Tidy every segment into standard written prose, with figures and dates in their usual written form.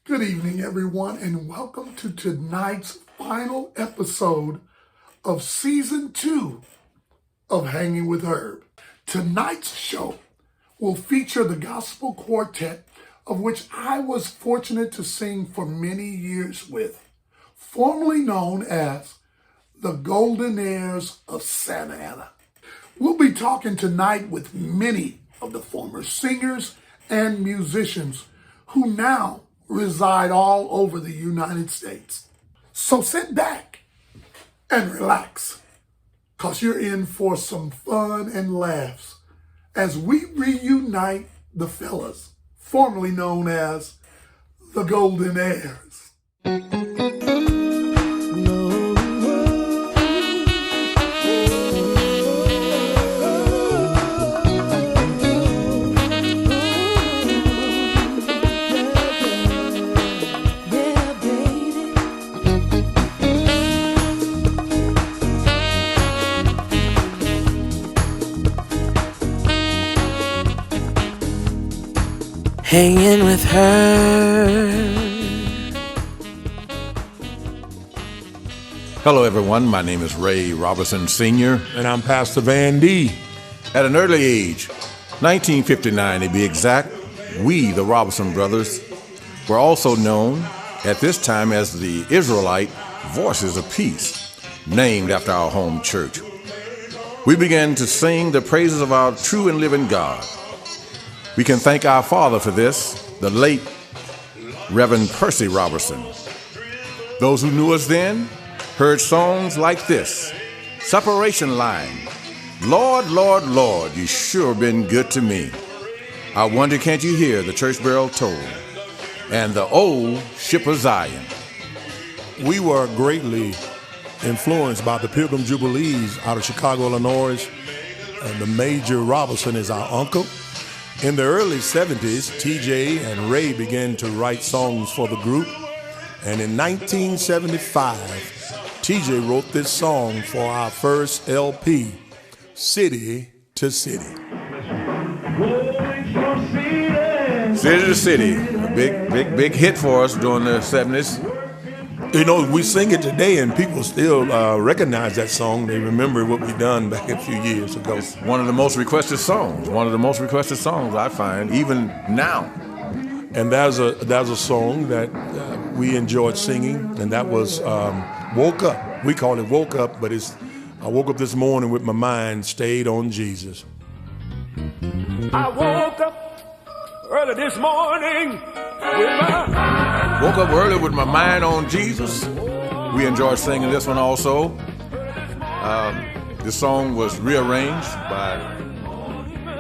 Good evening, everyone, and welcome to tonight's final episode of Season 2 of Hanging with Herb. Tonight's show will feature the Gospel Quartet, of which I was fortunate to sing for many years with, formerly known as the Goldenaires of Santa Ana. We'll be talking tonight with many of the former singers and musicians who now reside all over the United States. So sit back and relax, because you're in for some fun and laughs as we reunite the fellas, formerly known as the Goldenaires. Hanging with her. Hello, everyone. My name is REUNITE Roberson Sr. And I'm Pastor Van D. At an early age, 1959 to be exact, we, the Roberson brothers, were also known at this time as the Israelite Voices of Peace, named after our home church. We began to sing the praises of our true and living God. We can thank our father for this, the late Reverend Percy Roberson. Those who knew us then heard songs like this: Separation Line, Lord, Lord, Lord, you sure been good to me. I wonder can't you hear the church bell toll, and the old ship of Zion. We were greatly influenced by the Pilgrim Jubilees out of Chicago, Illinois. And the Major Roberson is our uncle. In the early 70s, TJ and Ray began to write songs for the group. And in 1975, TJ wrote this song for our first LP, City to City. City to City, a big hit for us during the 70s. You know, we sing it today and people still recognize that song. They remember what we done back a few years ago. It's one of the most requested songs. One of the most requested songs I find, even now. And there's a song that we enjoyed singing, and that was Woke Up. We call it Woke Up, but it's I woke up this morning with my mind stayed on Jesus. I woke up early this morning with my... Woke up early with my mind on Jesus. We enjoyed singing this one also. This song was rearranged by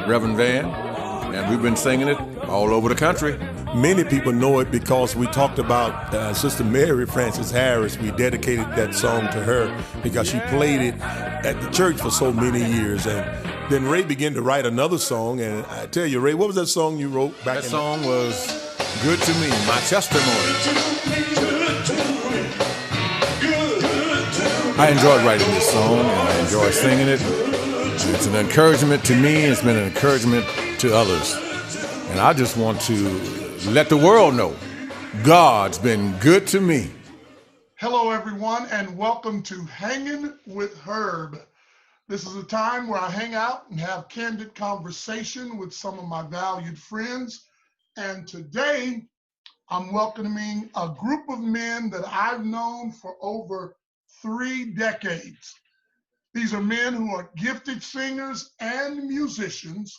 Reverend Van, and we've been singing it all over the country. Many people know it because we talked about Sister Mary Frances Harris. We dedicated that song to her because she played it at the church for so many years. And then Ray began to write another song. And I tell you, Ray, what was that song you wrote back That song was Good to Me, my testimony. I enjoyed writing this song and I enjoyed singing it. It's an encouragement to me. It's been an encouragement to others. And I just want to let the world know God's been good to me. Hello, everyone, and welcome to Hanging with Herb. This is a time where I hang out and have candid conversation with some of my valued friends. And today, I'm welcoming a group of men that I've known for over 3 decades. These are men who are gifted singers and musicians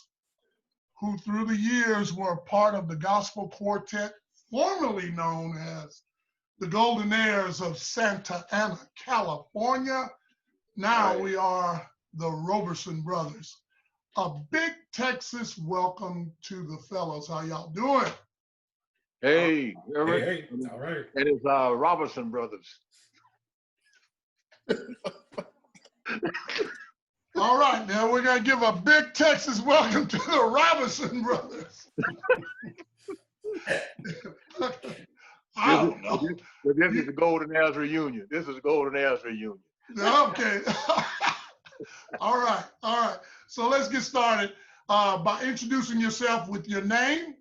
who through the years were part of the Gospel Quartet, formerly known as the Goldenaires of Santa Ana, California. Now we are the Roberson brothers. A big Texas welcome to the fellas. How y'all doing? Hey, Eric. Hey, all right. And it's Roberson brothers. All right, now we're gonna give a big Texas welcome to the Robinson brothers. I don't know. This is the Goldenaires reunion. Okay. All right. So let's get started by introducing yourself with your name,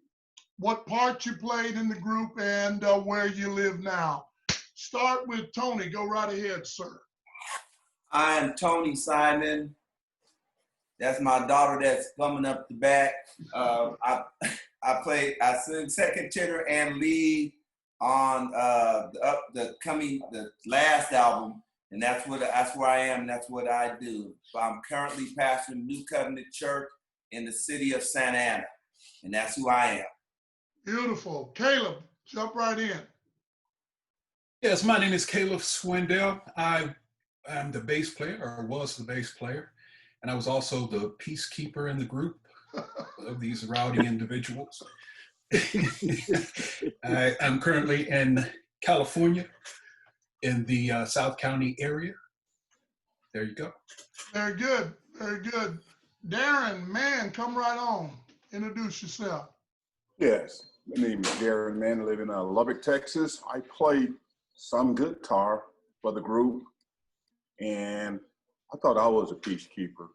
what part you played in the group, and where you live now. Start with Tony. Go right ahead, sir. I am Tony Simon. That's my daughter that's coming up the back. I sing second tenor and lead on the last album, and that's where I am. That's what I do. So I'm currently pastoring New Covenant Church in the city of Santa Ana, and that's who I am. Beautiful. Caleb, jump right in. Yes, my name is Caleb Swindell. I am the bass player, or was the bass player, and I was also the peacekeeper in the group of these rowdy individuals. I'm currently in California, in the South County area. There you go. Very good. Very good. Darren, man, come right on. Introduce yourself. Yes, my name is Darren Mann. I live in Lubbock, Texas. I played some guitar for the group, and I thought I was a peacekeeper.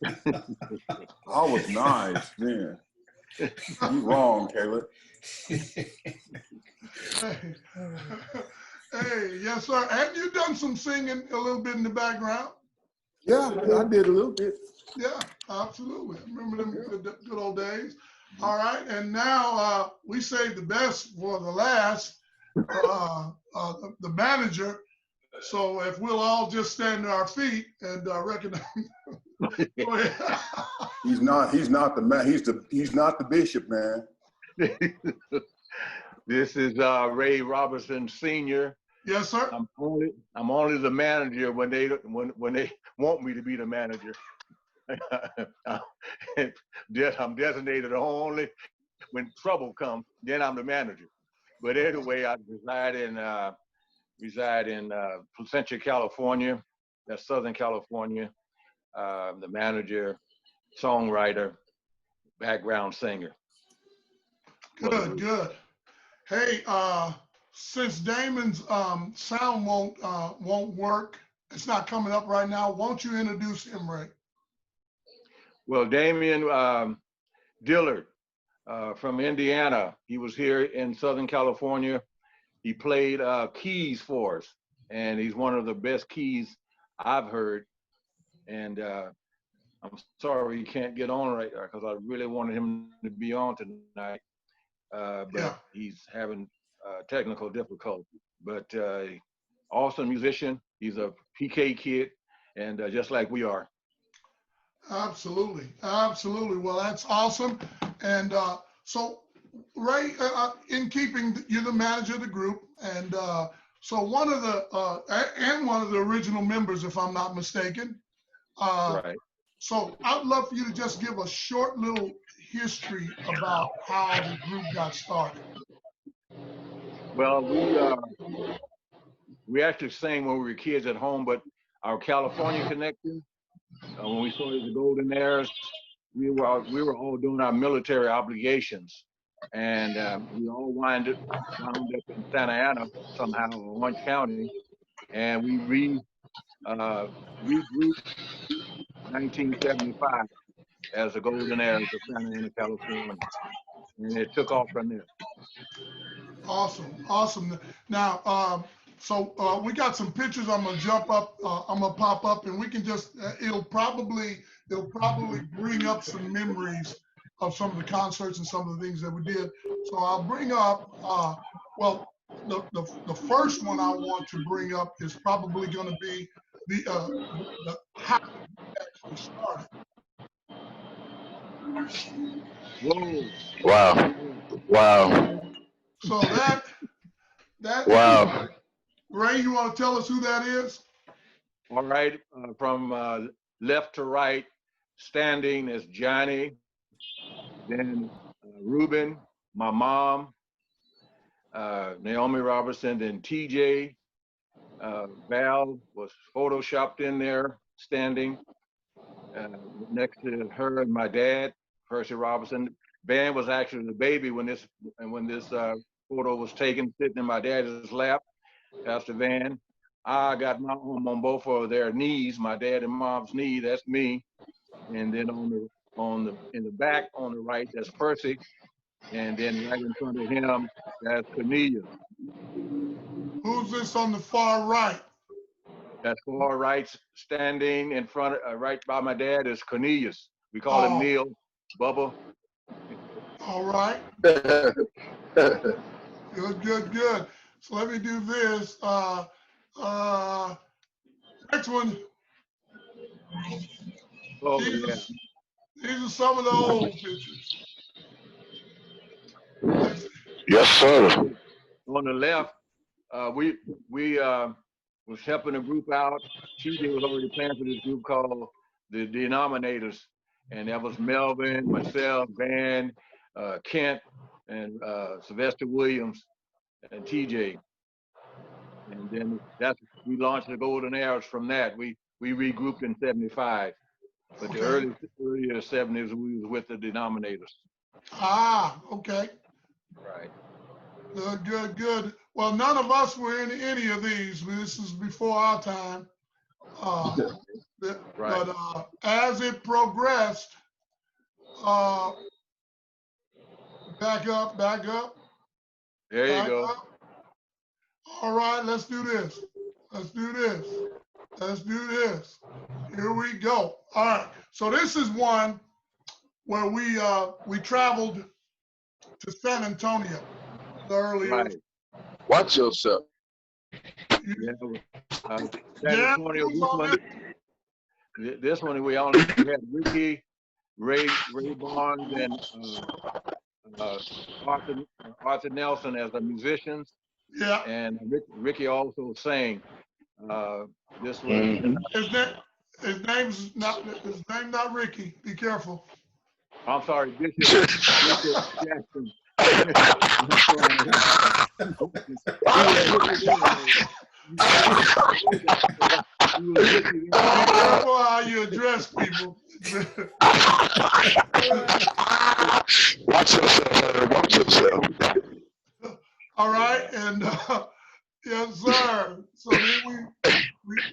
I was nice, man. You're wrong, Caleb. Hey, yes, sir. Have you done some singing a little bit in the background? Yeah, I did a little bit. Yeah, absolutely. I remember them good old days. All right, and now we saved the best for the last, the manager. So if we'll all just stand to our feet and recognize. Go ahead. He's not the man. He's not the bishop, man. This is Ray Roberson Sr. Yes, sir. I'm only the manager when they want me to be the manager. I'm designated only when trouble comes. Then I'm the manager. But anyway, I reside in Placentia, California. That's Southern California. The manager, songwriter, background singer. Good, good. Hey, since Damon's sound won't work, it's not coming up right now. Won't you introduce him, Ray? Well, Damian Dillard from Indiana. He was here in Southern California. He played keys for us, and he's one of the best keys I've heard. And I'm sorry he can't get on right there because I really wanted him to be on tonight. But he's having technical difficulty. But awesome musician. He's a PK kid, and just like we are. Absolutely, absolutely. Well, that's awesome. And so, Ray, in keeping, you're the manager of the group, and so one of the original members, if I'm not mistaken. Right. So I'd love for you to just give a short little history about how the group got started. Well, we actually sang when we were kids at home, but our California connection, when we started the Goldenaires, we were all doing our military obligations, and we all wound up in Santa Ana somehow, in Orange County, and we regrouped 1975 as the Goldenaires of Santa Ana, California, and it took off from there. Awesome, awesome. Now, so we got some pictures. I'm gonna jump up. I'm gonna pop up, and we can just. It'll probably bring up some memories of some of the concerts and some of the things that we did. So I'll bring up. Well, the first one I want to bring up is probably going to be the how it actually started. Whoa! Wow! Wow! So that Wow! Ray, you want to tell us who that is? All right, from left to right, standing is Johnny, then Ruben, my mom, Naomi Robertson, then TJ, Val was photoshopped in there, standing next to her and my dad, Percy Robertson. Van was actually the baby when this photo was taken, sitting in my dad's lap. Pastor Van. I got my arm on both of their knees, my dad and mom's knee. That's me. And then in the back on the right, that's Percy. And then right in front of him, that's Cornelius. Who's this on the far right? That's far right, standing in front, right by my dad is Cornelius. We call him Neil, Bubba. All right. Good. So let me do this. Next one. Oh, These are some of the old pictures. Yes, sir. On the left, we was helping a group out. TJ was already playing for this group called the Denominators, and that was Melvin, myself, Van, Kent, and Sylvester Williams, and TJ. And then we launched the Goldenaires from that. We regrouped in '75, but the earlier '70s we was with the Denominators. Ah, okay. Right. Good. Well, none of us were in any of these. This is before our time. Right. But as it progressed, back up. There you go. Up. All right, let's do this. Here we go. All right. So this is one where we traveled to San Antonio earlier. Right. Watch yourself. Yeah. San Antonio, this one we only had Ricky, Ray Barnes, and Arthur Nelson as the musicians. Yeah. And Ricky also sang. This one. His name's not Ricky. Be careful. I'm sorry, Bishop Jackson. Be careful how you address people. Watch yourself. All right, and yes, sir. So then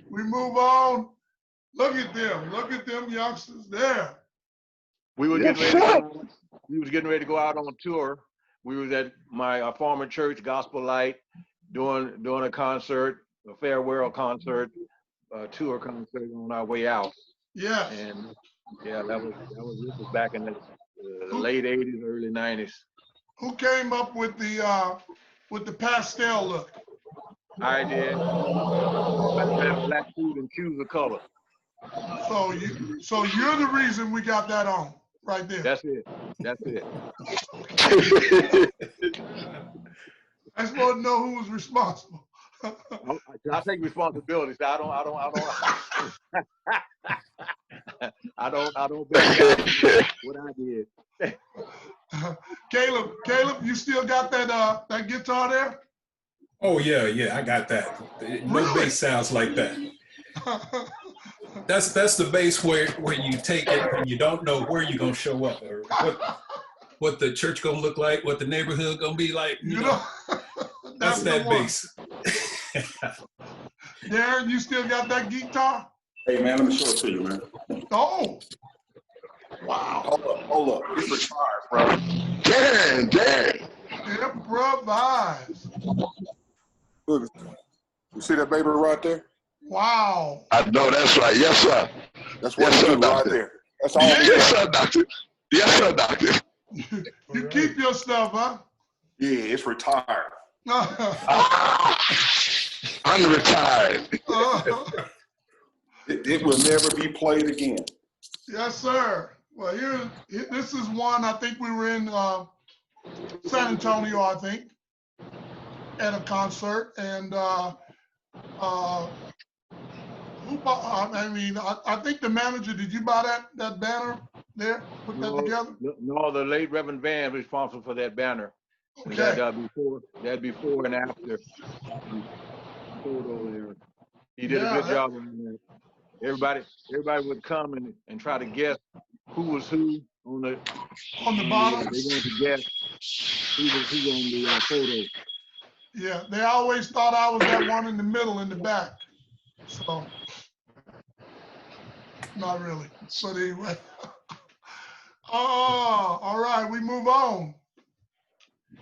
we move on. Look at them youngsters there. We was getting ready to go out on tour. We was at my former church, Gospel Light, doing a concert, a farewell concert, tour concert on our way out. Yeah. And yeah, this was back in the late '80s, early '90s. Who came up with the pastel look? I did. I have black suit and shoes of color. So you're the reason we got that on right there. That's it. I just want to know who was responsible. I take responsibility. So I don't bet what I did. Caleb, you still got that guitar there? Oh yeah, I got that. No bass sounds like that. That's the bass where you take it and you don't know where you're gonna show up or what the church gonna look like, what the neighborhood gonna be like. You know, that's that bass. Darren, you still got that guitar? Hey man, let me show it to you, man. Oh. Wow. Hold up. It's retired, bro. Damn. Improvise. Look, you see that baby right there? Wow. I know that's right. Yes, sir. That's what I do right there. That's all. Yes, sir, doctor. Yes, sir, doctor. You keep your stuff, huh? Yeah, it's retired. I'm retired. It will never be played again. Yes, sir. Well, this is one. I think we were in San Antonio, I think, at a concert, and who bought? I think the manager. Did you buy that banner there? Put that together? No, the late Reverend Van was responsible for that banner. Okay. That before and after photo there. He did a good job on that. Everybody would come and try to guess who was who on the bottom. They wanted to guess who was who on the photo. Yeah, they always thought I was that one in the middle in the back. So not really. But anyway. Oh, all right, we move on.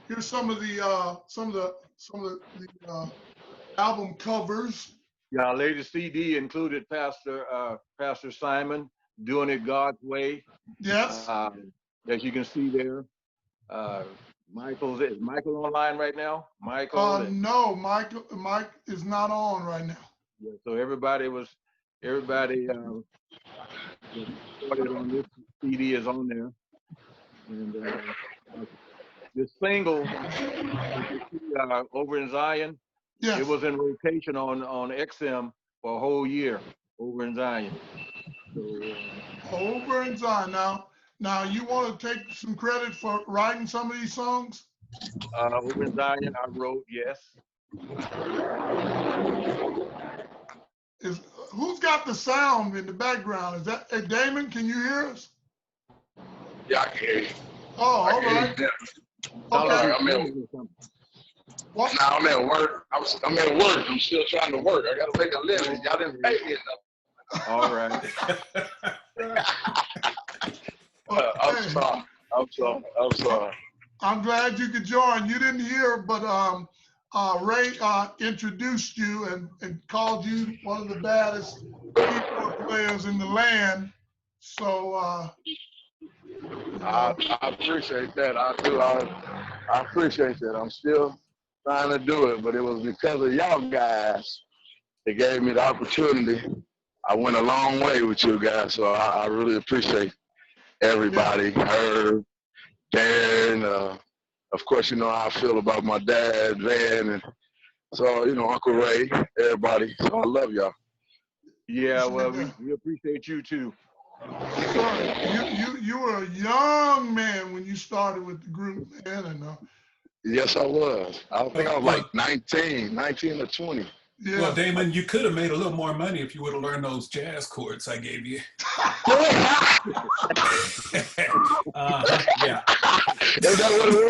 Here's some of the album covers. Yeah, our latest CD included Pastor Simon doing it God's way. Yes. As you can see there. Is Michael online right now? Michael. No, Mike is not on right now. Yeah, so everybody recorded on this CD is on there, and this single over in Zion, yes. It was in rotation on XM for a whole year over in Zion. So, over in Zion. Now you want to take some credit for writing some of these songs? Over in Zion, I wrote, yes. Who's got the sound in the background? Is that Damon? Can you hear us? Yeah, I can hear you. Oh, all right. Okay. I'm at work. I'm at work. I'm still trying to work. I got to make a living. Y'all didn't pay me enough. All right. I'm sorry. I'm glad you could join. You didn't hear, but Ray introduced you and called you one of the baddest keyboard players in the land. So I appreciate that. I do. I appreciate that. I'm still trying to do it, but it was because of y'all guys that gave me the opportunity. I went a long way with you guys, so I really appreciate everybody. Herb, Darren, of course, you know how I feel about my dad, Van, and so, you know, Uncle Ray, everybody. So I love y'all. Yeah, well, we appreciate you too. You were a young man when you started with the group, man. And, yes, I was. I think I was like 19 or 20. Yeah. Well, Damon, you could have made a little more money if you would have learned those jazz chords I gave you. Yeah. Is that what it was?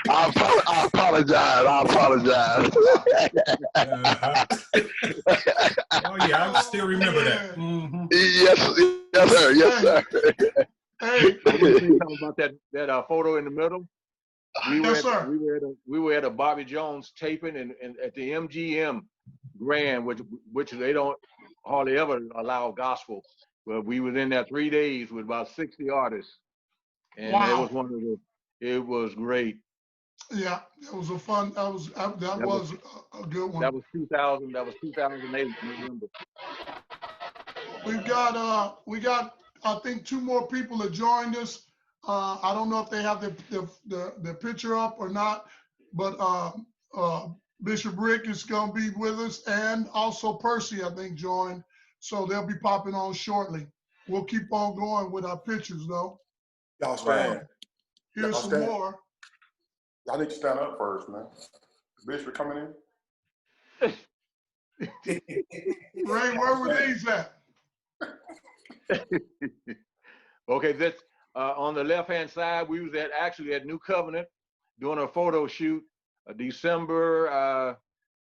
I apologize. Oh, yeah, I still remember that. Mm-hmm. Yes, sir. Hey, I want to say something about that photo in the middle. We were at a Bobby Jones taping and at the MGM Grand, which they don't hardly ever allow gospel. But we was in there 3 days with about 60 artists, and wow. It was great. Yeah, that was a fun. That was a good one. That was 2000. That was 2008 November. We got I think 2 more people that joined us. I don't know if they have the picture up or not, but Bishop Rick is going to be with us, and also Percy, I think, joined. So they'll be popping on shortly. We'll keep on going with our pictures, though. Y'all stand. Here's some more. Y'all need to stand up first, man. Bishop coming in. Ray, where were these at? Okay, that's on the left-hand side. We was at New Covenant doing a photo shoot, December,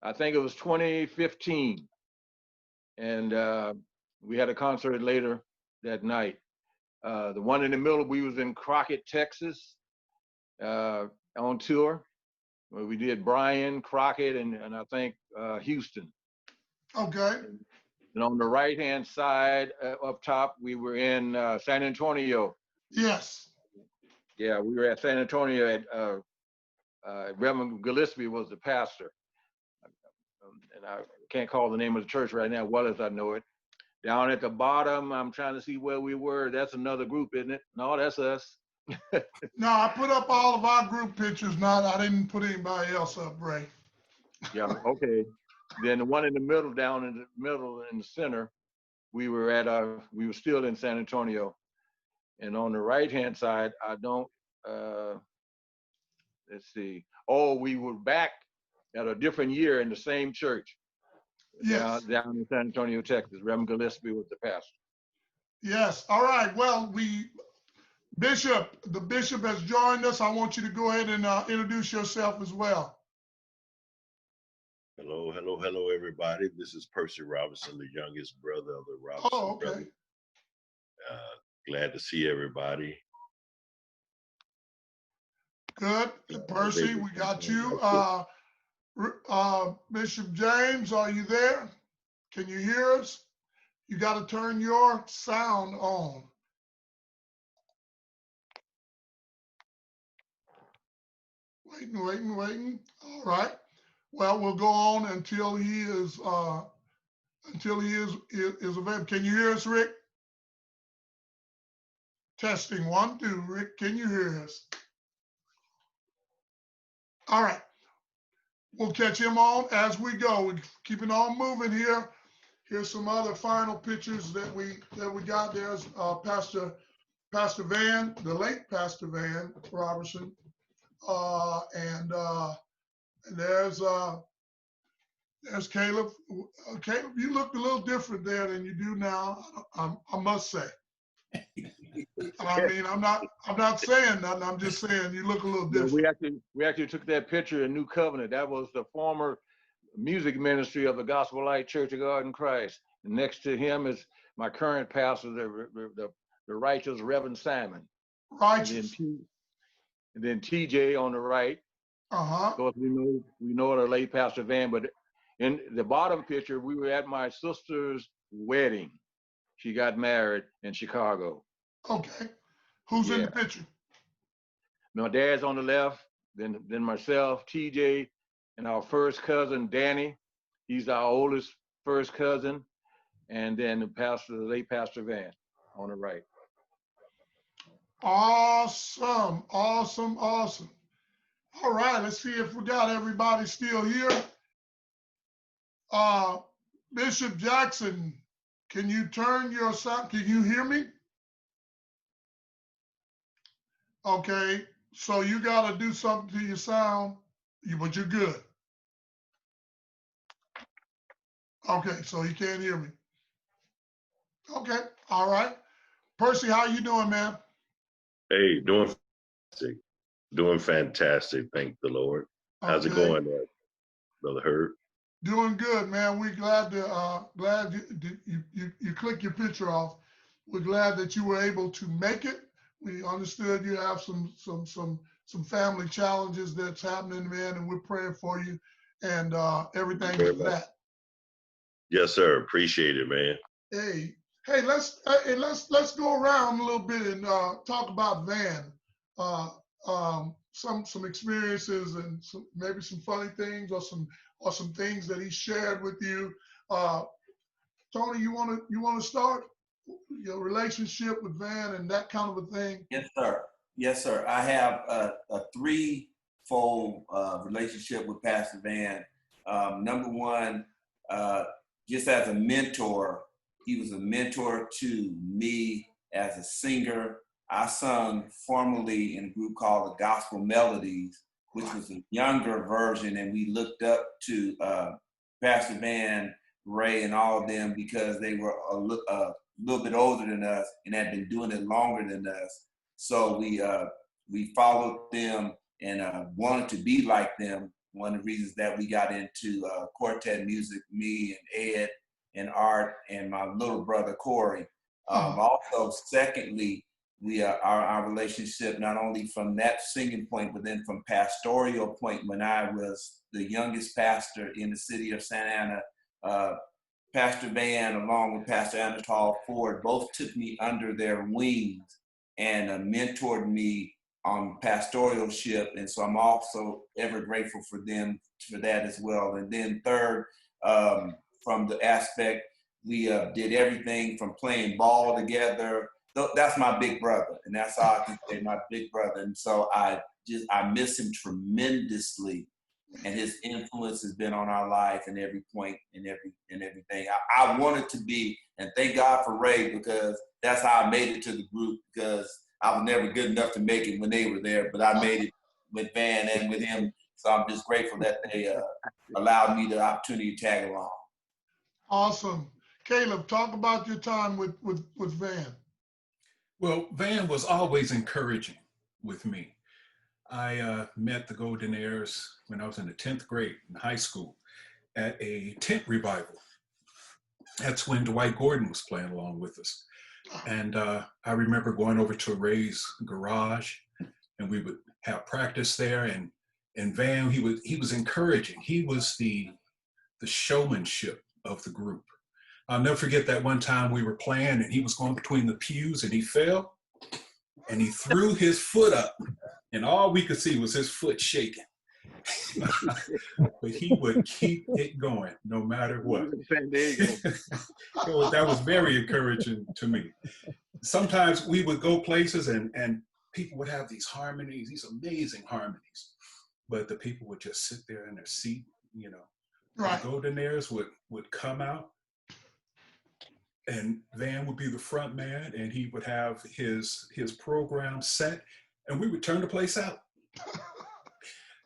I think it was 2015, and we had a concert later that night. The one in the middle, we was in Crockett, Texas, on tour, where we did Bryan, Crockett, and I think Houston. Okay. And on the right-hand side, up top, we were in San Antonio. Yes. Yeah, we were at San Antonio at Reverend Gillespie was the pastor. And I can't call the name of the church right now, well as I know it. Down at the bottom, I'm trying to see where we were. That's another group, isn't it? No, that's us. No, I put up all of our group pictures. I didn't put anybody else up, Ray. Yeah, okay. Then the one in the middle, down in the middle, in the center, we were still in San Antonio. And on the right-hand side, let's see. Oh, we were back at a different year in the same church. Yes. Down in San Antonio, Texas. Reverend Gillespie was the pastor. Yes. All right. Well, the bishop has joined us. I want you to go ahead and introduce yourself as well. Hello, everybody. This is Percy Roberson, the youngest brother of the Roberson brothers. Glad to see everybody. Good. Percy, we got you. Bishop James, are you there? Can you hear us? You got to turn your sound on. Waiting. All right. Well, we'll go on until he is available. Can you hear us, Rick? Testing 1, 2. Rick, can you hear us? All right. We'll catch him on as we go. We're keeping on moving here. Here's some other final pictures that we got. There's Pastor Van, the late Pastor Van Roberson, and there's Caleb. Caleb, you looked a little different there than you do now. I must say. I mean, I'm not saying nothing. I'm just saying you look a little different. We actually took that picture in New Covenant. That was the former music ministry of the Gospel Light Church of God in Christ. And next to him is my current pastor, the righteous Reverend Simon. Righteous. And then TJ on the right. Of course, we know the late Pastor Van, but in the bottom picture, we were at my sister's wedding. She got married in Chicago. Okay. Who's in the picture? My dad's on the left, then myself, TJ, and our first cousin, Danny. He's our oldest first cousin. And then the late Pastor Van on the right. Awesome. All right, let's see if we got everybody still here. Bishop Jackson, can you turn your sound? Can you hear me? Okay, so you got to do something to your sound, but you're good. Okay, so he can't hear me. Okay, all right. Percy, how you doing, man? Hey, doing fantastic. Thank the Lord. How's it going, Brother Herb? Doing good, man. We're glad you click your picture off. We're glad that you were able to make it. We understood you have some family challenges that's happening, man, and we're praying for you and everything is that. Yes, sir. Appreciate it, man. Hey, let's go around a little bit and talk about Van. Some experiences and maybe some funny things or some things that he shared with you. Tony, you want to start your relationship with Van and that kind of a thing? Yes, sir. I have a threefold relationship with Pastor Van. Number one, just as a mentor, he was a mentor to me as a singer. I sung formerly in a group called the Gospel Melodies, which was a younger version, and we looked up to Pastor Van, Ray, and all of them because they were a little bit older than us and had been doing it longer than us. So we followed them and wanted to be like them. One of the reasons that we got into quartet music, me and Ed and Art and my little brother Corey. Also, secondly, our relationship, not only from that singing point, but then from pastoral point, when I was the youngest pastor in the city of Santa Ana, Pastor Van, along with Pastor Anatol Ford, both took me under their wings and mentored me on pastoralship. And so I'm also ever grateful for them for that as well. And then third, from the aspect, we did everything from playing ball together. That's my big brother, and that's how I can say my big brother. And so I miss him tremendously, and his influence has been on our life in every point and everything. I wanted to be, and thank God for Ray, because that's how I made it to the group, because I was never good enough to make it when they were there, but I made it with Van and with him. So I'm just grateful that they allowed me the opportunity to tag along. Awesome. Caleb, talk about your time with Van. Well, Van was always encouraging with me. I met the Goldenaires when I was in the 10th grade in high school at a tent revival. That's when Dwight Gordon was playing along with us. And I remember going over to Ray's garage, and we would have practice there. And Van, he was encouraging. He was the showmanship of the group. I'll never forget that one time we were playing and he was going between the pews and he fell and he threw his foot up and all we could see was his foot shaking. But he would keep it going no matter what. So that was very encouraging to me. Sometimes we would go places and people would have these harmonies, these amazing harmonies, but the people would just sit there in their seat, you know. Right. The Goldenaires would come out and Van would be the front man and he would have his program set and we would turn the place out.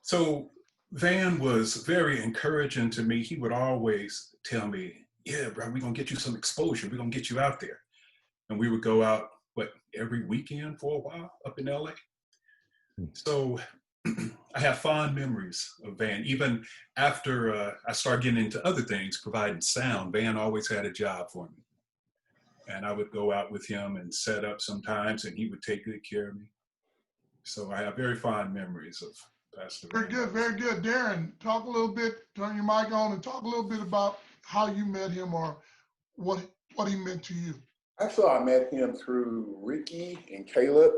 So Van was very encouraging to me. He would always tell me, yeah, bro, we're going to get you some exposure. We're going to get you out there. And we would go out, every weekend for a while up in LA. So I have fond memories of Van. Even after I started getting into other things, providing sound, Van always had a job for me. And I would go out with him and set up sometimes, and he would take good care of me. So I have very fond memories of Pastor Van. Very good, very good. Darren, talk a little bit, turn your mic on and talk a little bit about how you met him or what he meant to you. Actually, I met him through Ricky and Caleb.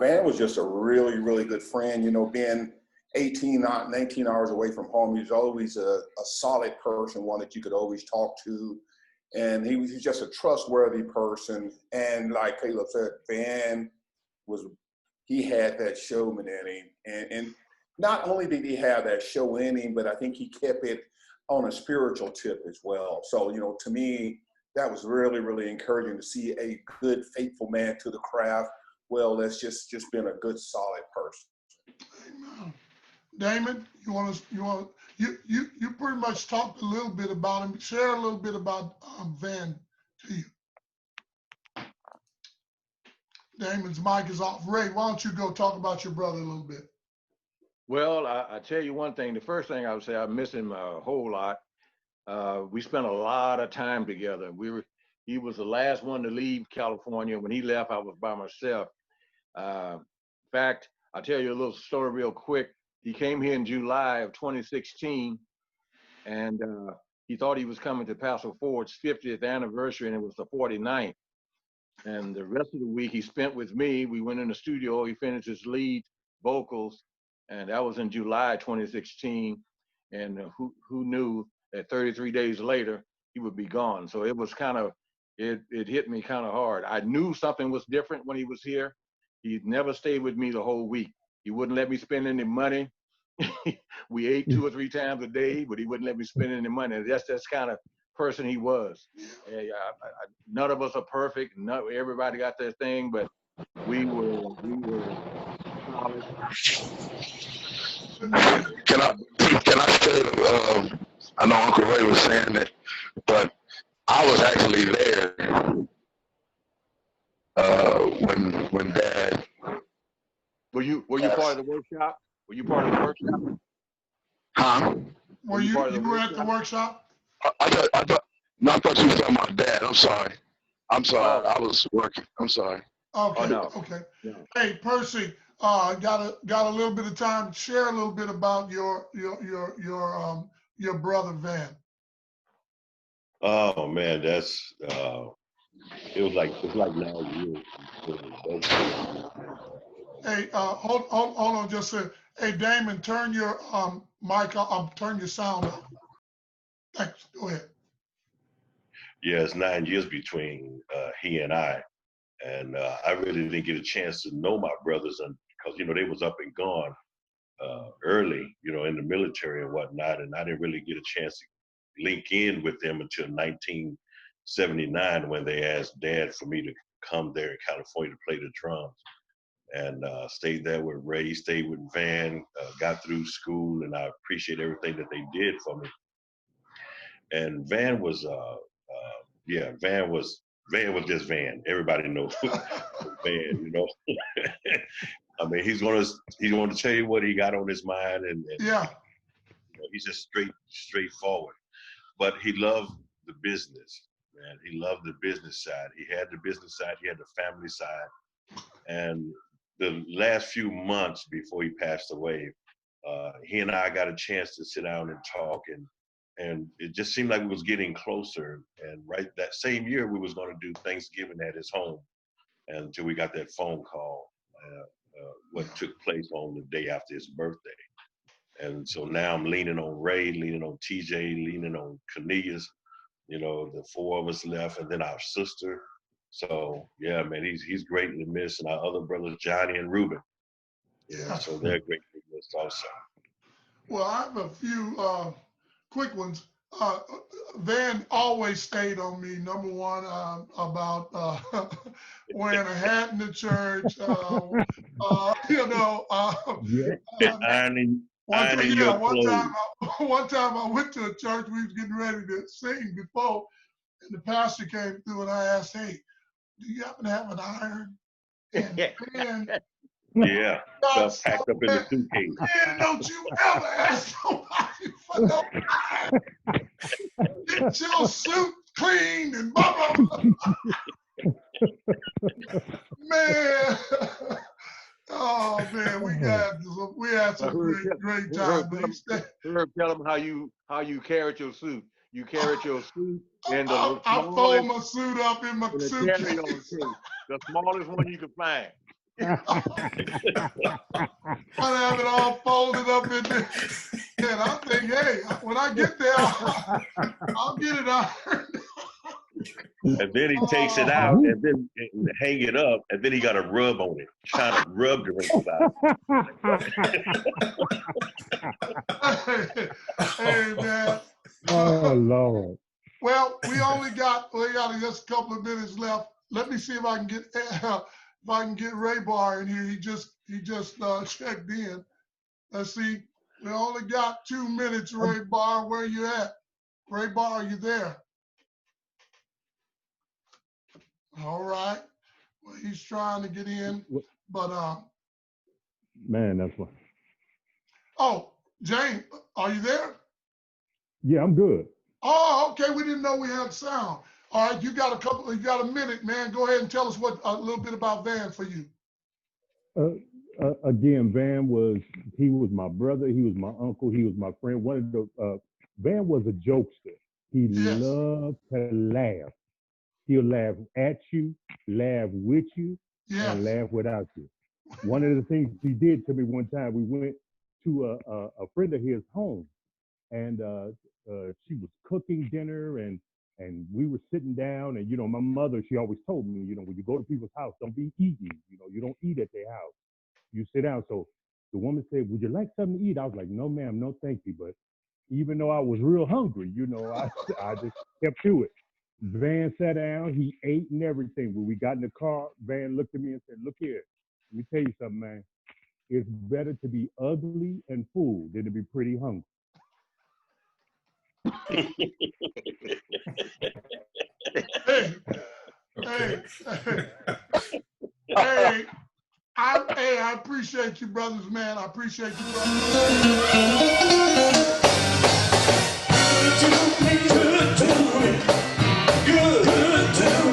Van was just a really, really good friend. You know, being 18, 19 hours away from home, he was always a solid person, one that you could always talk to. And he was just a trustworthy person. And like Caleb said, Van he had that showman in him. And not only did he have that show in him, but I think he kept it on a spiritual tip as well. So, you know, to me, that was really, really encouraging to see a good, faithful man to the craft. Well, that's just been a good, solid person. Amen. Damon, you pretty much talked a little bit about him. Share a little bit about Van to you. Damon's mic is off. Ray, why don't you go talk about your brother a little bit? Well, I tell you one thing. The first thing I would say, I miss him a whole lot. We spent a lot of time together. He was the last one to leave California. When he left, I was by myself. In fact, I'll tell you a little story real quick. He came here in July of 2016, and he thought he was coming to Pastor Ford's 50th anniversary, and it was the 49th. And the rest of the week he spent with me. We went in the studio. He finished his lead vocals, and that was in July 2016. And who knew that 33 days later he would be gone? So it was it hit me kind of hard. I knew something was different when he was here. He never stayed with me the whole week. He wouldn't let me spend any money. We ate 2 or 3 times a day, but he wouldn't let me spend any money. That's kind of person he was. None of us are perfect. Everybody got their thing, but we were solid. Can I say, I know Uncle Ray was saying it, but I was actually there when Dad. Were you part of the workshop? Were you part of the workshop? Huh? You were at the workshop? I thought you were talking about Dad. I'm sorry. I was working. I'm sorry. Okay. Oh, no. Okay. No. Hey, Percy, got a little bit of time. Share a little bit about your brother Van. Oh man, that's it was like 9 years. Hey, hold on just a second. Hey, Damon, turn your mic on, turn your sound on. Thanks. Go ahead. Yeah, it's 9 years between he and I really didn't get a chance to know my brothers, because they was up and gone early, in the military and whatnot, and I didn't really get a chance to link in with them until 1979 when they asked Dad for me to come there in California to play the drums. And stayed there with Ray, stayed with Van, got through school, and I appreciate everything that they did for me. And Van was, Van was just Van. Everybody knows Van, I mean, he's going to tell you what he got on his mind, and he's just straightforward. But he loved the business, man. He loved the business side. He had the business side. He had the family side, and the last few months before he passed away, he and I got a chance to sit down and talk, and it just seemed like we was getting closer. And right that same year, we was going to do Thanksgiving at his home, until we got that phone call, what took place on the day after his birthday. And so now I'm leaning on Ray, leaning on TJ, leaning on Cornelius, you know, the four of us left, and then our sister. So yeah, man, he's greatly missed, and our other brothers, Johnny and Ruben. Yeah, so they're greatly missed also. Well, I have a few quick ones. Van always stayed on me. Number one, about wearing a hat in the church. One time I went to a church. We was getting ready to sing before, and the pastor came through, and I asked, "Hey, do you happen to have an iron?" And Van, yeah, stuff packed up in the suitcase. Man, don't you ever ask somebody for no iron. Get your suit cleaned and blah, blah, blah. Man. Oh man, we had some great time. Tell them how you carried your suit. You carried your suit and I fold my suit up in my suitcase. The smallest one you can find. I have it all folded up in there. And I think, hey, when I get there, I'll get it ironed. And then he takes it out and then hang it up, and then he got a rub on it, trying to rub the wrinkles out. Hey, man. Oh, Lord. Well, we got just a couple of minutes left. Let me see if I can get Ray Bar in here. He just checked in. Let's see. We only got 2 minutes, Ray Bar. Where you at? Ray Bar, are you there? All right. Well, he's trying to get in, but man, that's what. Oh, James, are you there? Yeah, I'm good. Oh, okay. We didn't know we had sound. All right, you got a minute, man. Go ahead and tell us a little bit about Van for you. Again, Van was my brother. He was my uncle. He was my friend. Van was a jokester. He loved to laugh. He'll laugh at you, laugh with you, and laugh without you. One of the things he did to me one time, we went to a friend of his home, and she was cooking dinner, and we were sitting down, and my mother, she always told me, when you go to people's house, don't be eating. You don't eat at their house. You sit down. So the woman said, "Would you like something to eat?" I was like, "No, ma'am, no, thank you." But even though I was real hungry, I just kept to it. Van sat down, he ate and everything. When we got in the car, Van looked at me and said, "Look here, let me tell you something, man. It's better to be ugly and full than to be pretty hungry." Hey, I appreciate you, brothers, man. I appreciate you, brothers. Good to me. Good to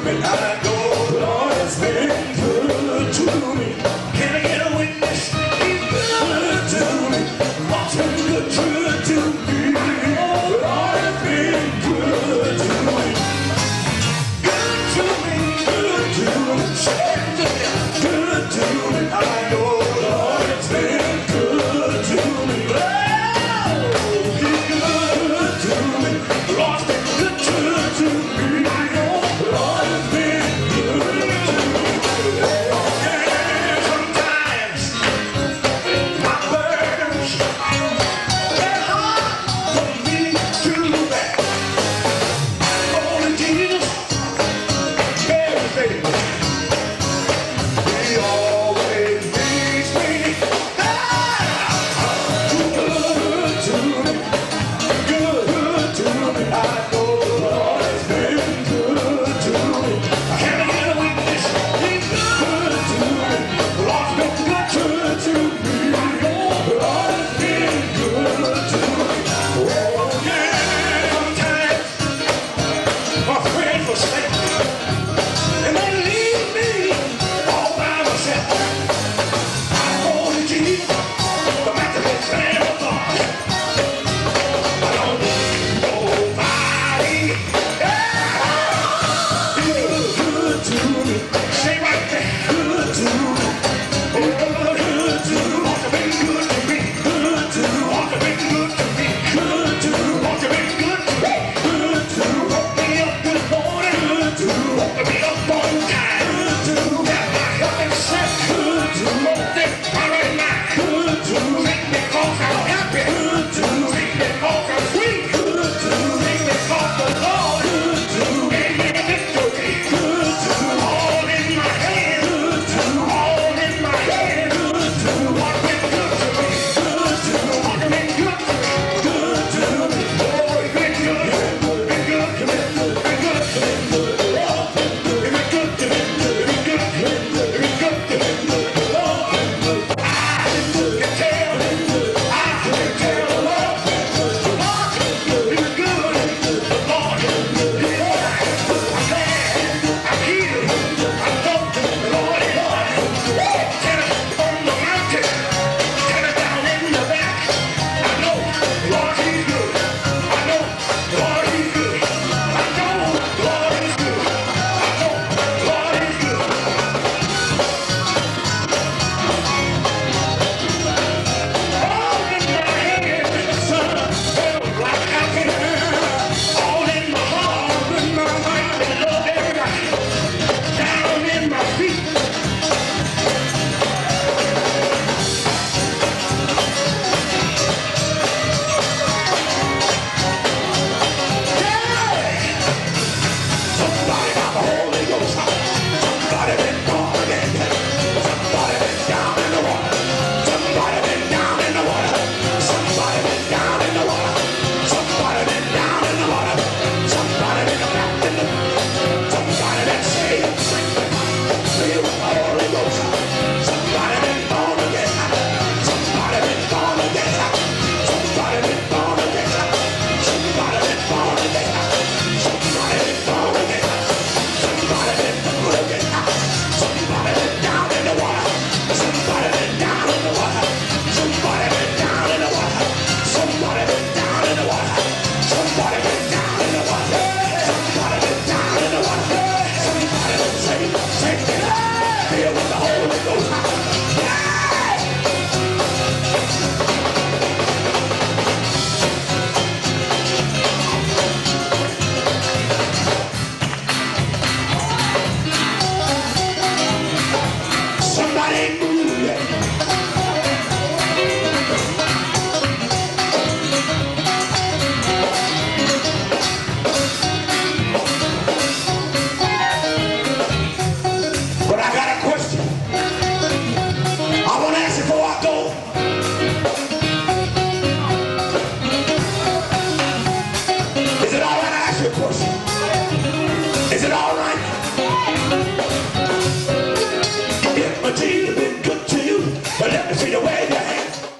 me. I know Lord has been good to me. Can I get a witness? He's good to me. What's been good to me? Lord has been good to me. Good to me. Good to me. Good to me. I know Lord has been good to me.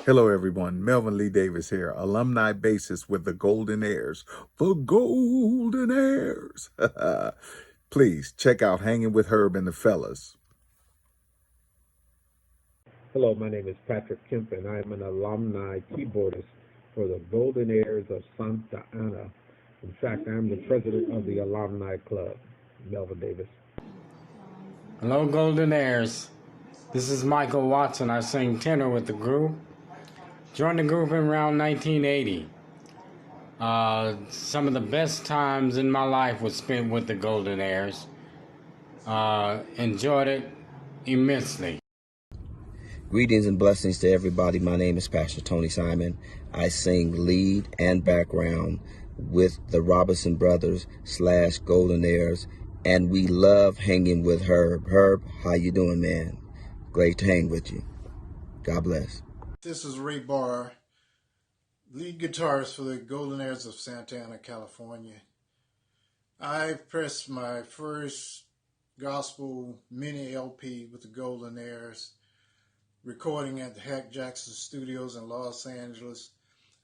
Hello, everyone. Melvin Lee Davis here, alumni bassist with the Goldenaires. The Goldenaires. Please check out Hanging with Herb and the Fellas. Hello, my name is Patrick Kemp, and I am an alumni keyboardist for the Goldenaires of Santa Ana. In fact, I am the president of the Alumni Club. Melvin Davis. Hello, Goldenaires. This is Michael Watson. I sing tenor with the group. Joined the group in around 1980. Some of the best times in my life was spent with the Goldenaires. Enjoyed it immensely. Greetings and blessings to everybody. My name is Pastor Tony Simon. I sing lead and background with the Roberson Brothers / Goldenaires, and we love hanging with Herb. Herb, how you doing, man? Great to hang with you. God bless. This is Ray Barr, lead guitarist for the Goldenaires of Santa Ana, California. I pressed my first gospel mini LP with the Goldenaires, recording at the Hack Jackson Studios in Los Angeles.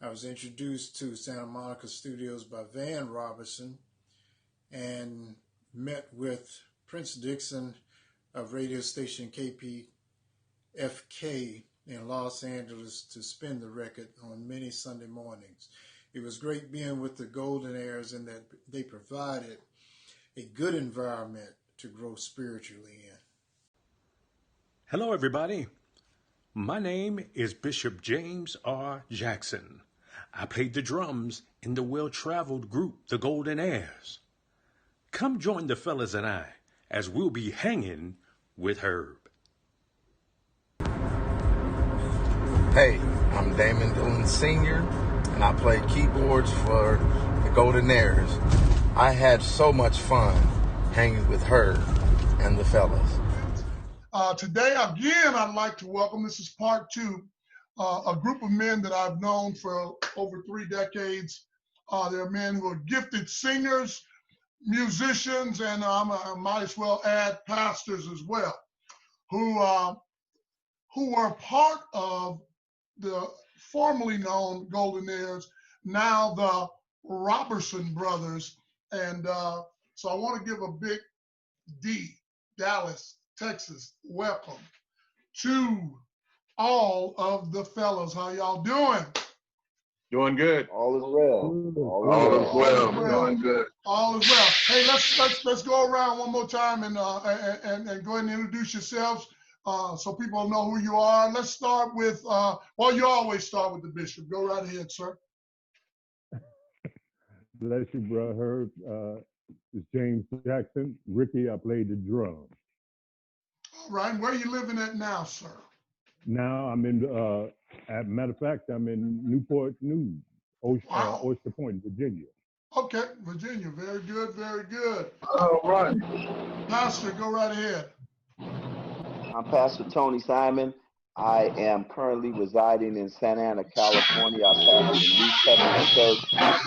I was introduced to Santa Monica Studios by Van Roberson and met with Prince Dixon of radio station KPFK in Los Angeles to spin the record on many Sunday mornings. It was great being with the Goldenaires in that they provided a good environment to grow spiritually in. Hello, everybody. My name is Bishop James R. Jackson. I played the drums in the well-traveled group, the Goldenaires. Come join the fellas and I as we'll be hanging with Herb. Hey, I'm Damon Dillon Sr., and I play keyboards for the Goldenaires. I had so much fun hanging with Herb and the fellas. Today, again, I'd like to welcome, this is part two, a group of men that I've known for over 3 decades. They're men who are gifted singers, musicians, and I might as well add pastors as well, who are part of the formerly known Goldenaires, now the Roberson Brothers. And so I want to give a big Dallas, Texas, welcome to all of the fellas. How y'all doing? Doing good. All is well. All is well. Doing good. All is well. Hey, let's go around one more time and go ahead and introduce yourselves so people know who you are. Let's start with well, you always start with the bishop. Go right ahead, sir. Bless you, bro. Herb. It's James Jackson. Ricky, I played the drums. All right. Where are you living at now, sir? Now I'm in, as a matter of fact, I'm in Newport News, Oyster Point, Virginia. Okay, Virginia. Very good, very good. All right. Pastor, go right ahead. I'm Pastor Tony Simon. I am currently residing in Santa Ana, California. I pastor the New Covenant Church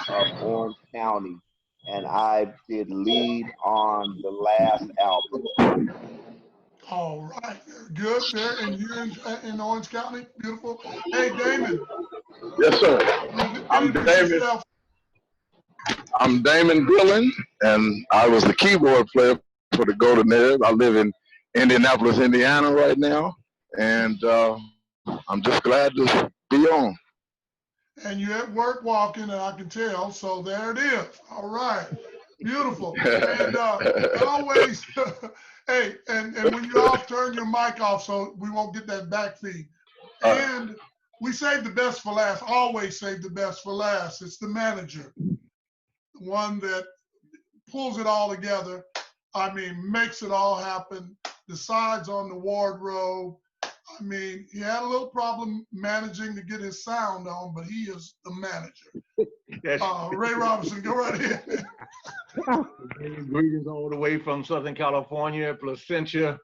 of Orange County, and I did lead on the last album. All right, very good. And you're in Orange County? Beautiful. Hey, Damon. Yes, sir. I'm Damon Dillon, and I was the keyboard player for the Goldenaires. I live in Indianapolis, Indiana right now, and I'm just glad to be on. And you're at work walking, and I can tell, so there it is. All right, beautiful. And always, hey, and when you're off, turn your mic off so we won't get that back feed. And we save the best for last, always save the best for last. It's the manager, the one that pulls it all together. I mean, makes it all happen, decides on the wardrobe. I mean, he had a little problem managing to get his sound on, but he is the manager. Ray Roberson, go right ahead. Greetings all the way from Southern California, Placentia,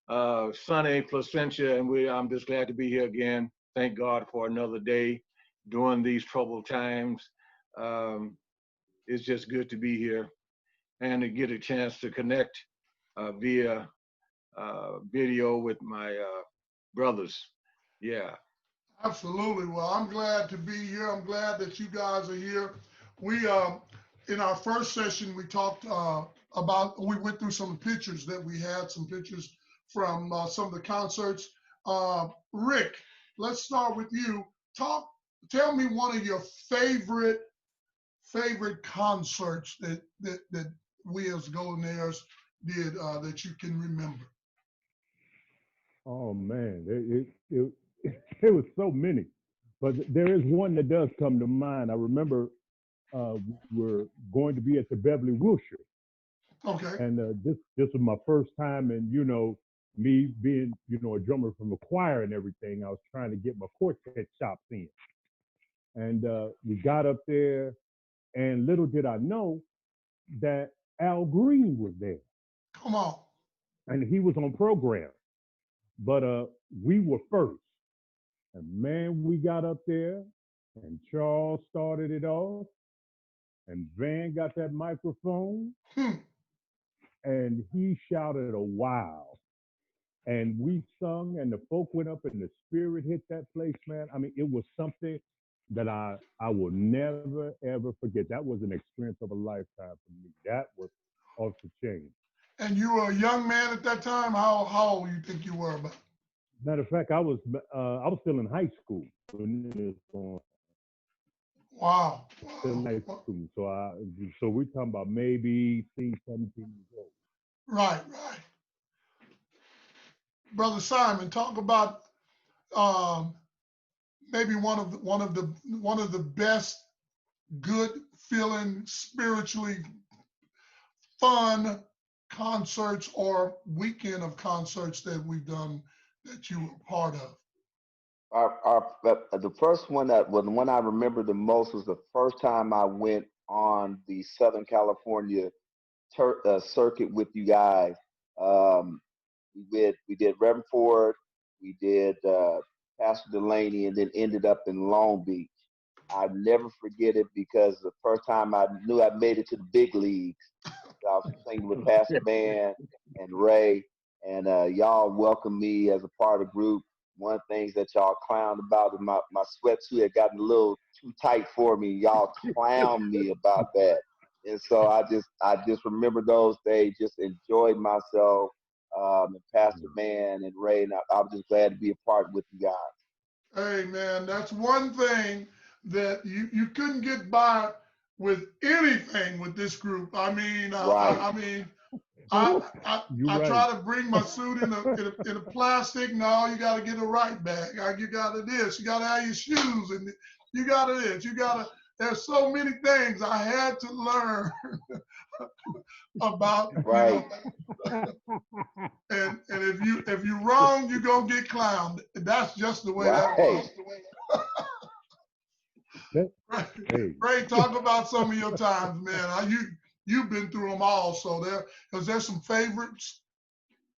sunny Placentia, and I'm just glad to be here again. Thank God for another day during these troubled times. It's just good to be here and to get a chance to connect via video with my brothers. Yeah. Absolutely. Well, I'm glad to be here. I'm glad that you guys are here. We, in our first session, we talked we went through some pictures that we had, some pictures from some of the concerts. Rick, let's start with you. Tell me one of your favorite concerts that we as Goldenaires did that you can remember. Oh man, it was so many, but there is one that does come to mind. I remember we're going to be at the Beverly Wilshire, Okay. and this was my first time, and me being a drummer from the choir and everything, I was trying to get my quartet chops in, and we got up there, and little did I know that Al Green was there, Come on. and he was on program, but we were first. And man, we got up there and Charles started it off and Van got that microphone and he shouted a wow. And we sung and the folk went up and the spirit hit that place, man. I mean, it was something that I will never, ever forget. That was an experience of a lifetime for me. That was off the chain. And you were a young man at that time? How old do you think you were? Matter of fact, I was still in high school. Wow. Still in high school. So we're talking about maybe 17 years old. Right. Brother Simon, talk about maybe one of the best good feeling, spiritually fun concerts or weekend of concerts that we've done that you were part of. The first one the one I remember the most was the first time I went on the Southern California circuit with you guys. We did Reverend Ford, we did Pastor Delaney, and then ended up in Long Beach. I never forget it because the first time I knew I made it to the big leagues. I was singing with Pastor Van and Ray, and y'all welcomed me as a part of the group. One of the things that y'all clowned about is my sweatsuit had gotten a little too tight for me. Y'all clowned me about that. And so I just remember those days, just enjoyed myself, and Pastor Man and Ray, and I'm just glad to be a part with you guys. Hey man, that's one thing that you couldn't get by with anything with this group. I mean, right. I try to bring my suit in a plastic. No, you got to get a right bag. You got to this. You got to have your shoes, and you got to this. You got to. There's so many things I had to learn about. Right. And if you wrong, you're gonna get clowned. That's just the way that was. Ray, talk about some of your times, man. You've been through them all, so is there some favorites?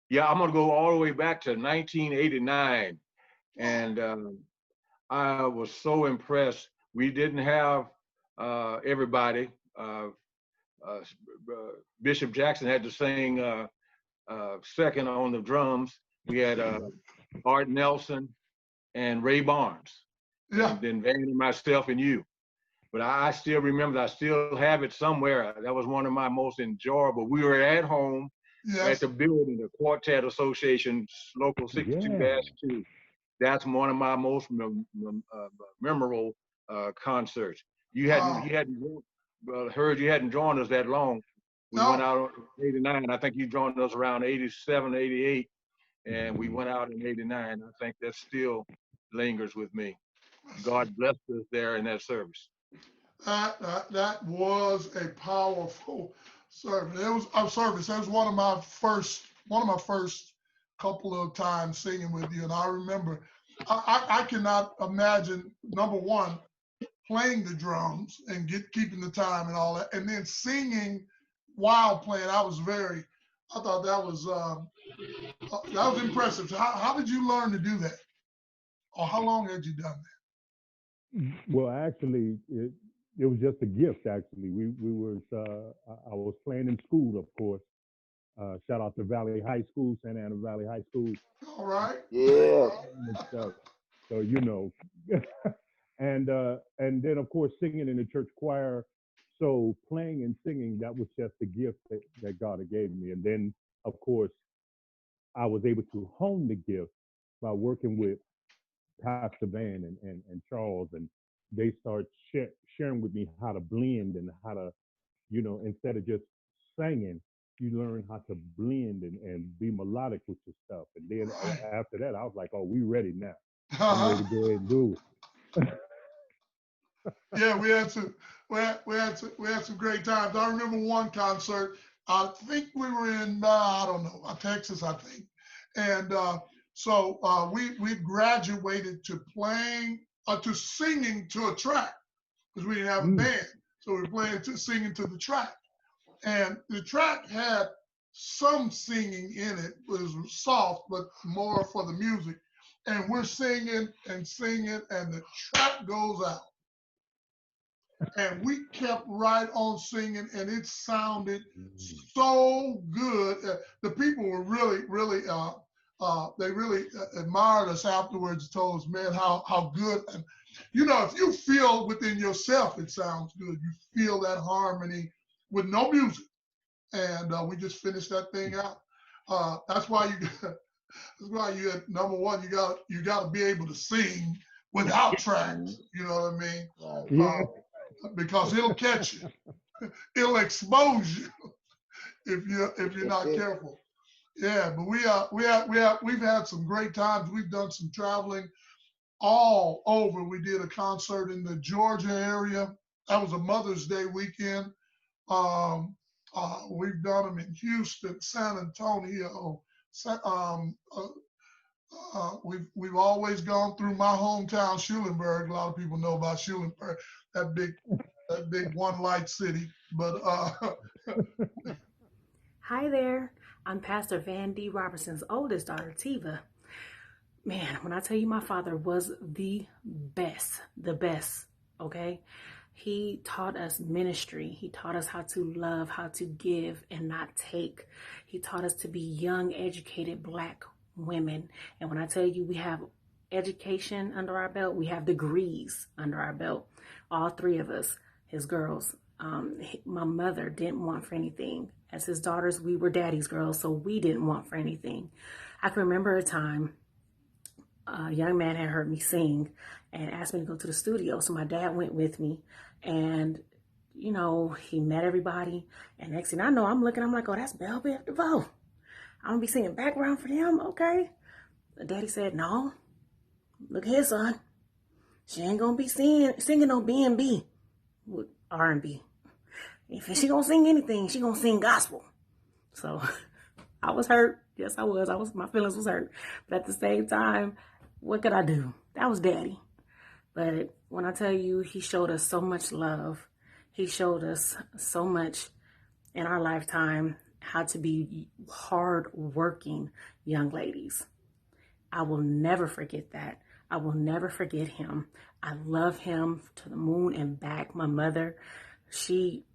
Yeah, I'm gonna go all the way back to 1989, and I was so impressed. We didn't have everybody. Bishop Jackson had to sing second on the drums. We had Art Nelson and Ray Barnes, and then Van and myself and you. But I still remember, I still have it somewhere. That was one of my most enjoyable. We were at home at the building, the Quartet Association, Local 62-2. That's one of my most memorable concerts. You hadn't heard you hadn't joined us that long. We went out in 89. I think you joined us around 87, 88, and we went out in 89. I think that still lingers with me. God blessed us there in that service. That was a powerful service. That was one of my first couple of times singing with you, and I remember. I cannot imagine, number one, playing the drums and keeping the time and all that, and then singing while playing. I thought that was impressive. So how did you learn to do that, or how long had you done that? Well, actually, it was just a gift. Actually, I was playing in school, of course. Shout out to Valley High School, Santa Ana Valley High School. All right. Yeah. So So, you know, and then of course singing in the church choir. So playing and singing, that was just a gift that God had gave me. And then of course I was able to hone the gift by working with Pastor Van and Charles, and they start sharing with me how to blend and how to, you know, instead of just singing, you learn how to blend and be melodic with your stuff. And then after that, I was like, oh, we ready now. I'm ready to go ahead and do it. Yeah, we had some great times. I remember one concert. I think we were in I don't know, Texas, I think, and so we graduated to playing to singing to a track because we didn't have a band, so we were playing to singing to the track, and the track had some singing in it. It was soft, but more for the music, and we're singing and singing, and the track goes out. And we kept right on singing, and it sounded so good. The people were really they really admired us afterwards, told us, man, how good. And, you know, if you feel within yourself it sounds good, you feel that harmony with no music. And we just finished that thing out. That's why you had, number one, you got to be able to sing without tracks. You know what I mean? Yeah. Because it'll catch you. It'll expose you if you're not careful. Yeah, but we've had some great times. We've done some traveling all over. We did a concert in the Georgia area. That was a Mother's Day weekend. We've done them in Houston, San Antonio. We've always gone through my hometown, Schulenburg. A lot of people know about Schulenburg, that big one light city. But Hi there, I'm Pastor Van D Roberson's oldest daughter, Tiva. Man, when I tell you my father was the best, okay? He taught us ministry. He taught us how to love, how to give and not take. He taught us to be young, educated Black women. And when I tell you we have education under our belt, we have degrees under our belt. All three of us, his girls. My mother didn't want for anything. As his daughters, we were daddy's girls, so we didn't want for anything. I can remember a time a young man had heard me sing and asked me to go to the studio. So my dad went with me, and, you know, he met everybody. And next thing I know, I'm like, oh, that's Belle Biv DeVoe. I'm gonna be singing background for them, okay? Daddy said, no, look here, son. She ain't gonna be singing no B&B with R&B. If she gonna sing anything, she gonna sing gospel. So I was hurt. Yes, I was. My feelings was hurt. But at the same time, what could I do? That was Daddy. But when I tell you, he showed us so much love. He showed us so much in our lifetime how to be hard-working young ladies. I will never forget that. I will never forget him. I love him to the moon and back. My mother,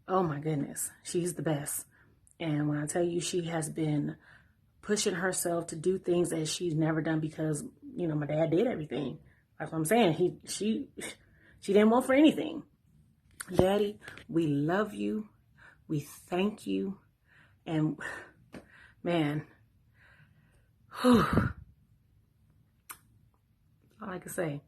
oh my goodness, she's the best. And when I tell you, she has been pushing herself to do things that she's never done because, you know, my dad did everything. That's what I'm saying. She didn't want for anything. Daddy, we love you. We thank you. And man, all I can say.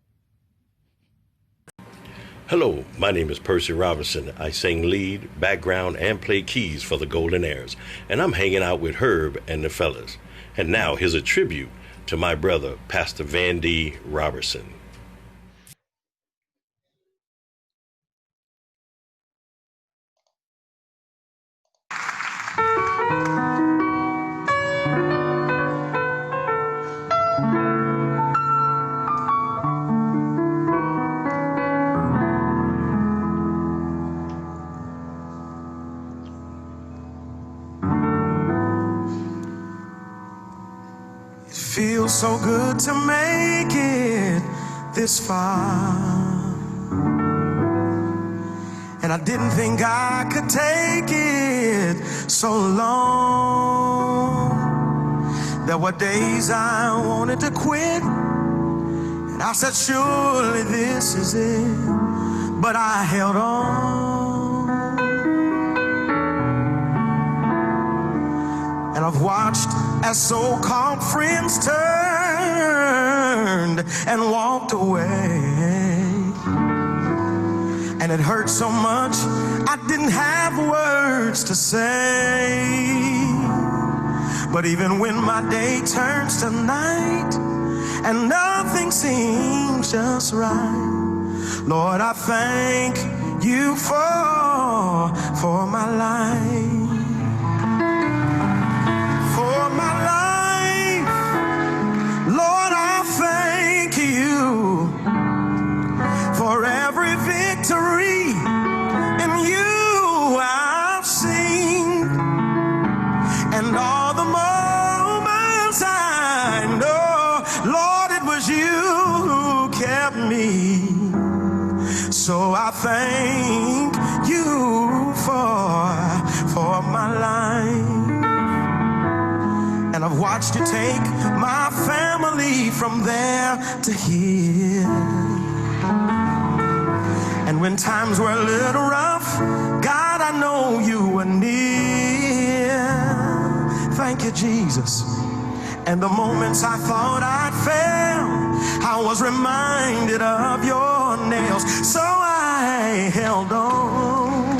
Hello, my name is Percy Robinson. I sing lead, background, and play keys for the Goldenaires. And I'm hanging out with Herb and the fellas. And now here's a tribute to my brother, Pastor Van D Roberson. Feels so good to make it this far, and I didn't think I could take it so long. There were days I wanted to quit, and I said, surely this is it, but I held on. And I've watched as so-called friends turned and walked away. And it hurt so much, I didn't have words to say. But even when my day turns to night and nothing seems just right, Lord, I thank you for my life. For my life, Lord, I thank you for every victory in you I've seen, and all the moments I know, Lord, it was you who kept me. So I thank you for my life. And I've watched you take my family from there to here. And when times were a little rough, God, I know you were near. Thank you, Jesus. And the moments I thought I'd fail, I was reminded of your nails. So I held on.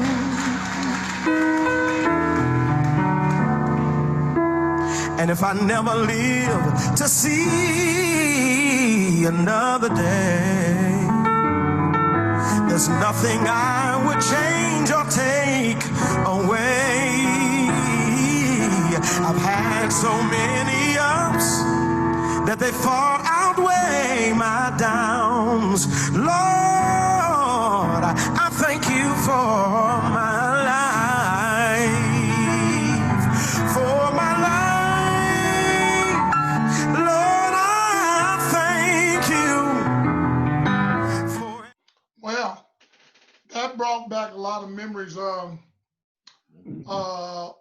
And if I never live to see another day, there's nothing I would change or take away. I've had so many ups that they far outweigh my downs. Lord, I thank you for my life. For my life, Lord, I thank you. Well, that brought back a lot of memories.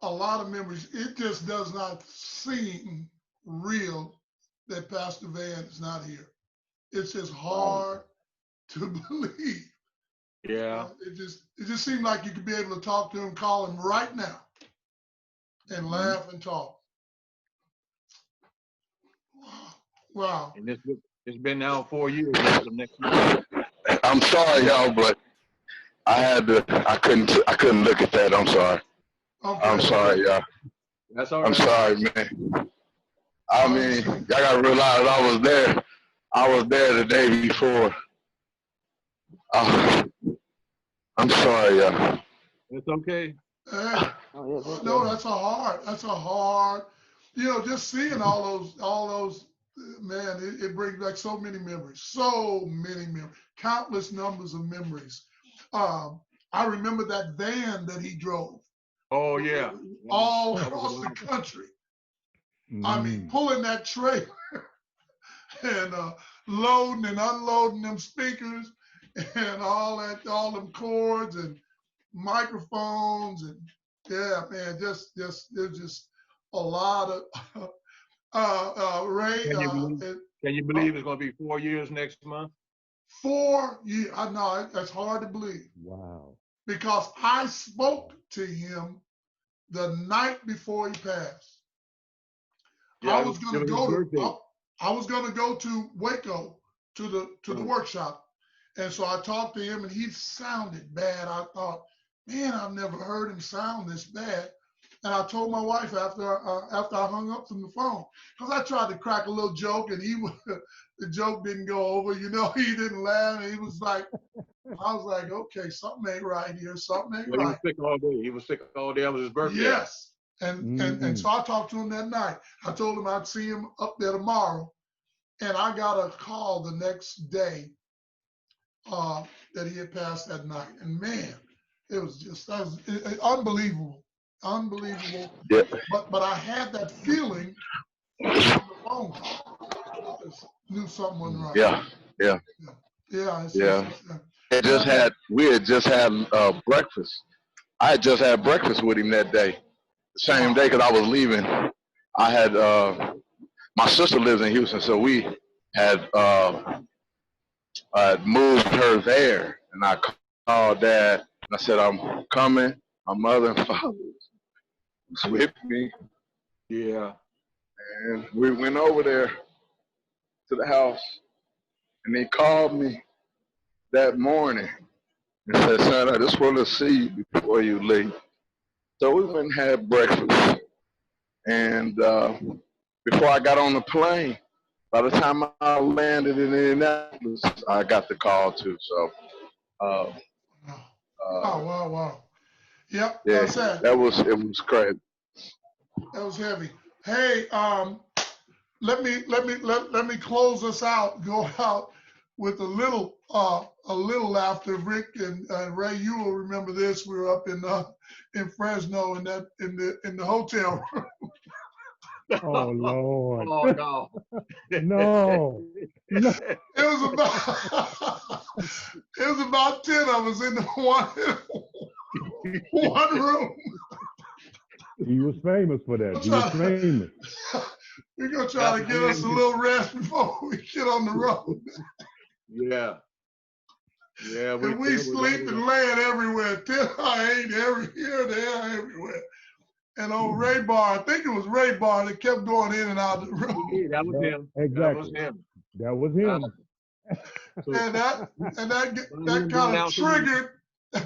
A lot of memories. It just does not seem real that Pastor Van is not here. It's just hard to believe. Yeah. It just seemed like you could be able to talk to him, call him right now, and laugh and talk. Wow. And it's been now 4 years. Until next month. I'm sorry, y'all, but I couldn't look at that. I'm sorry. Okay. I'm sorry, y'all. That's all right. I'm sorry, man. I mean, y'all gotta realize I was there. I was there the day before. I'm sorry, y'all. It's okay. Hey, no, that's a hard, just seeing all those, man, it brings back so many memories, countless numbers of memories. I remember that van that he drove. Oh, yeah. All across the country. I mean, pulling that trailer and loading and unloading them speakers and all them cords and microphones, and yeah, man, there's just a lot of Ray. Can you believe it's going to be 4 years next month? 4 years. I know that's hard to believe. Wow. Because I spoke to him the night before he passed. Yeah, I was going to go to Waco to the workshop, and so I talked to him, and he sounded bad. I thought, man, I've never heard him sound this bad. And I told my wife after I hung up from the phone, because I tried to crack a little joke, and the joke didn't go over. He didn't laugh. And he was like, I was like, okay, something ain't right here. Something ain't right. He was sick all day. He was sick all day. It was his birthday. Yes. And so I talked to him that night. I told him I'd see him up there tomorrow. And I got a call the next day that he had passed that night. And man, it was unbelievable. Unbelievable. Yeah. But I had that feeling on the phone call. I just knew something wasn't right. Yeah. We had just had breakfast. I had just had breakfast with him that day. The same day, because I was leaving. I had my sister lives in Houston, so we had moved her there, and I called Dad, and I said, I'm coming. My mother and father was with me. Yeah. And we went over there to the house, and they called me that morning and said, son, I just want to see you before you leave. So we went and had breakfast. And before I got on the plane, by the time I landed in Indianapolis, I got the call too. So, Wow. Yep, yeah, that's it. it was crazy. That was heavy. Hey, let me close us out. Go out with a little laughter. Rick and Ray, you will remember this. We were up in Fresno in the hotel room. Oh Lord! Oh no! No! It was about 10 of us in the one room. He was famous for that. He was famous. We're gonna try to get us a little rest before we get on the road. Yeah. Yeah. We sleep and laying everywhere. I ain't here, there, everywhere. And old Ray Bar, I think it was Ray Bar that kept going in and out of the room. Yeah, that was him. Exactly. That was him. And that kind of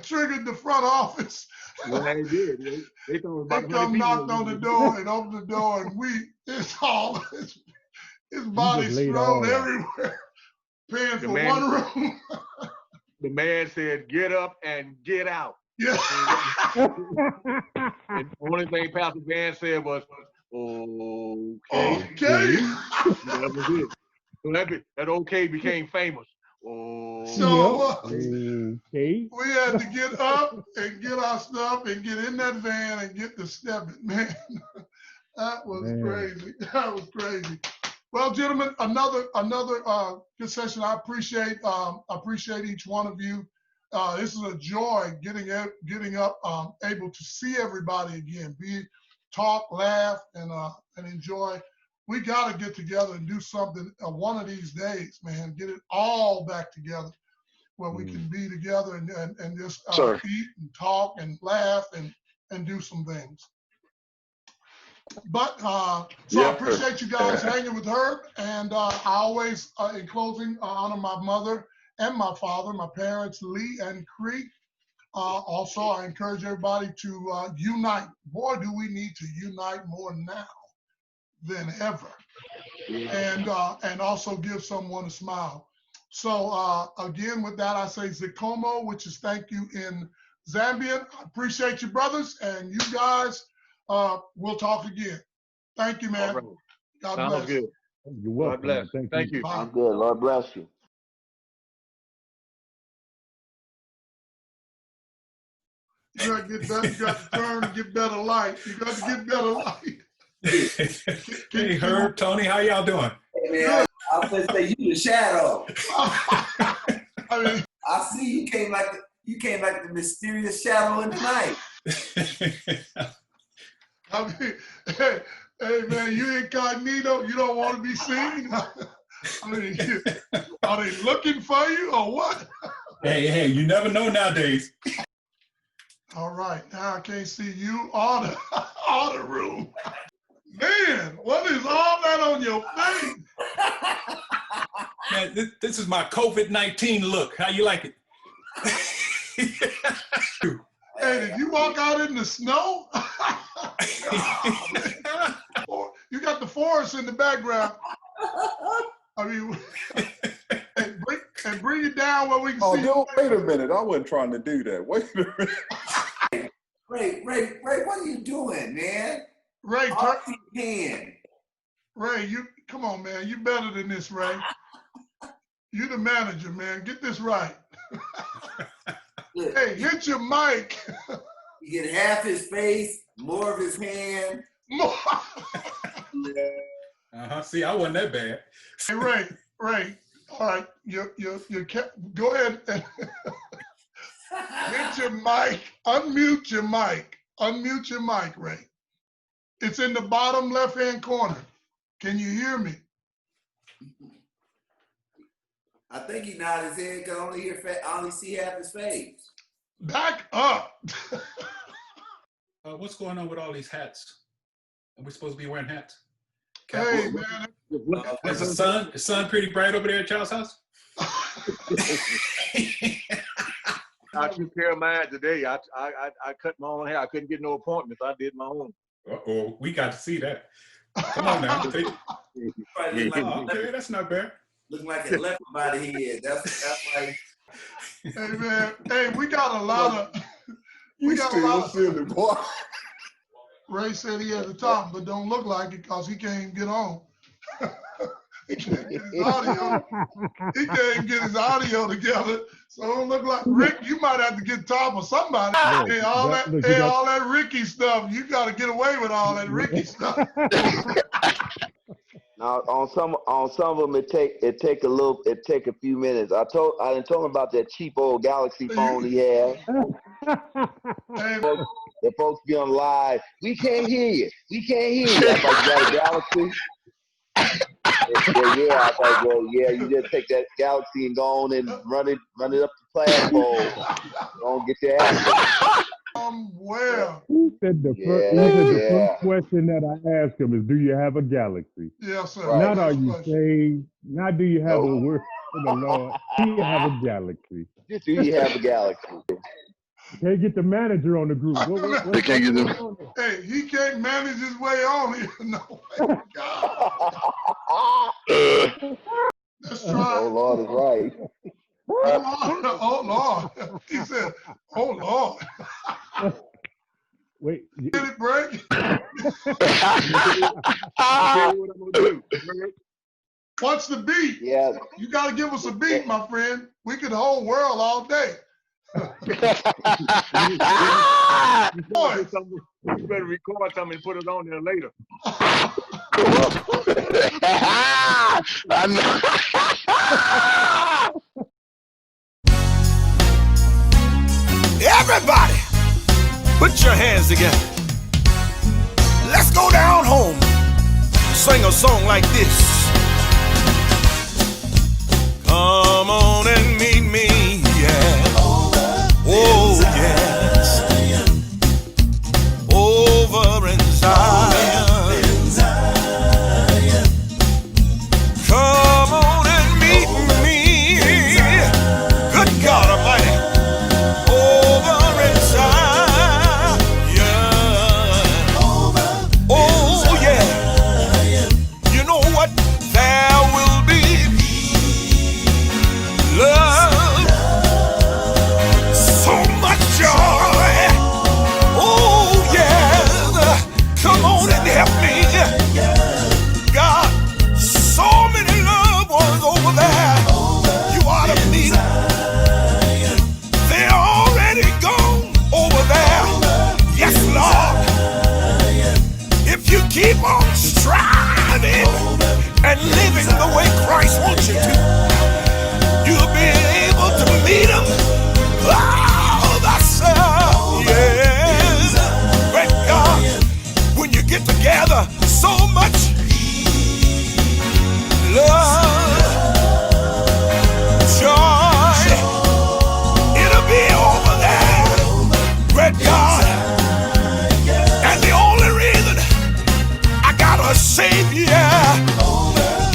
triggered the front office. Yeah, they did. They come knocked on the door and opened the door, and his body's thrown everywhere, paying for one room. The man said, "Get up and get out." Yeah. And the only thing Pastor Van said was, "Okay." That was it. So that okay became famous. We had to get up and get our stuff and get in that van and get to stepping. Man, that was crazy. That was crazy. Well, gentlemen, another good session. I appreciate each one of you. This is a joy getting up, able to see everybody again, talk, laugh, and enjoy. We got to get together and do something one of these days, man. Get it all back together where we can be together and just eat and talk and laugh and do some things. But I appreciate you guys hanging with her. And I always, in closing, honor my mother and my father, my parents, Lee and Cree. Also, I encourage everybody to unite. Boy, do we need to unite more now than ever. And also give someone a smile. So again, with that, I say Zikomo, which is thank you in Zambian. I appreciate you, brothers, and you guys. We'll talk again. Thank you, man. Right. God Sounds bless. Good. You're welcome. God bless. Thank you. I'm good. Lord bless you. You got to get better. You got to turn and get better light. You got to get better light. Hey, Herb, Tony, how y'all doing? Hey, man, I was going to say, you the shadow. I mean, I see you came like the mysterious shadow in the night. I mean, hey, man, you incognito. You don't want to be seen. I mean, are they looking for you or what? Hey, you never know nowadays. All right, now I can't see you or the room. Man, what is all that on your face? Man, this is my COVID-19 look. How you like it? Hey, did you walk out in the snow? You got the forest in the background. I mean, bring it down where we can see. Oh, wait a minute. I wasn't trying to do that. Wait a minute. Ray, what are you doing, man? Ray, hand. Ray, come on, man. You better than this, Ray. You the manager, man. Get this right. Hey, hit your mic. You get half his face, more of his hand. More. See, I wasn't that bad. Hey, Ray. All right, go ahead and hit your mic. Unmute your mic. Unmute your mic, Ray. It's in the bottom left-hand corner. Can you hear me? I think he nodded his head because I only see half his face. Back up. What's going on with all these hats? Are we supposed to be wearing hats? Hey, man. Is the sun pretty bright over there at y'all's house? I took care of mine today. I cut my own hair. I couldn't get no appointments. I did my own. Uh-oh, we got to see that. Come on now. Okay, that's not bad. Looking like a leopard by the head. That's like. Hey, man. Hey, we got a lot of. We got a lot of silly, boy. Ray said he had the top, but don't look like it because he can't get on. He can't get his audio. He can't get his audio together. So it don't look like Rick. You might have to get top or somebody. Hey, all that Ricky stuff. You got to get away with all that Ricky stuff. Now on some of them it take a few minutes. I told him about that cheap old Galaxy phone he had. The folks be on live. We can't hear you. We can't hear you. I thought you got a Galaxy. Yeah, I thought, well, yeah, you just take that Galaxy and go on and run it up the flagpole. Don't get your ass. Well. He said the first question that I asked him is, do you have a Galaxy? Yes, sir. Not are you saved? Not do you have a word for the Lord? Do you have a Galaxy? Do you have a Galaxy? Can't get the manager on the group. They can't get them. Hey, he can't manage his way on here. No way. God. Let's try. Oh, Lord is right. Oh, Lord. He said, oh, Lord. Wait. Did it break? What's the beat? Yeah. You got to give us a beat, my friend. We could hold world all day. You better record something and put it on there later. I know. Everybody, put your hands together. Let's go down home. Sing a song like this. Come on and meet me, yeah. Oh, yes. Over in Zion. Come on and meet me. Good God Almighty. Over in Zion. Oh, yeah. You know what? There will be love. So much joy. Oh, yeah. Come on and help me. God, so many loved ones over there. You ought to meet them. They're already gone over there. Yes, Lord. If you keep on striving and living the way Christ wants you to, you'll be able to meet them. Oh, that's yes. But God, when you get together, so much love, joy, it'll be over there. Great God. And the only reason I got a Savior,